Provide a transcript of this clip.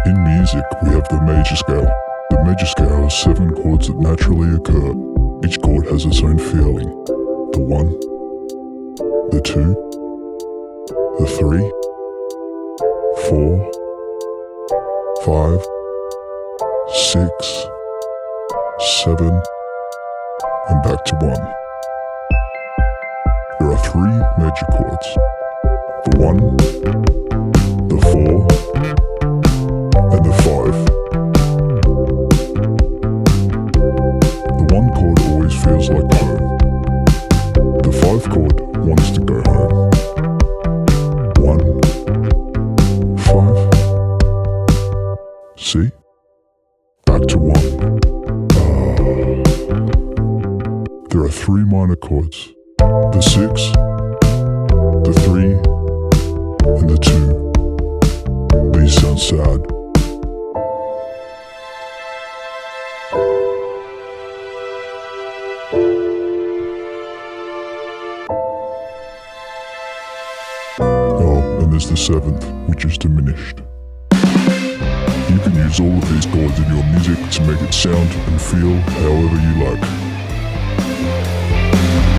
In music, we have the major scale. The major scale has 7 chords that naturally occur. Each chord has its own feeling. The 1, the 2, the 3, 4, 5, 6, 7, and back to 1. There are 3 major chords. The 1, the 4, and the 5. The 1 chord always feels like home. The 5 chord wants to go home. 1, 5. See? Back to 1. There are 3 minor chords. The 6, the 3, and the 2. These sound sad. Oh, and there's the 7th, which is diminished. You can use all of these chords in your music to make it sound and feel however you like.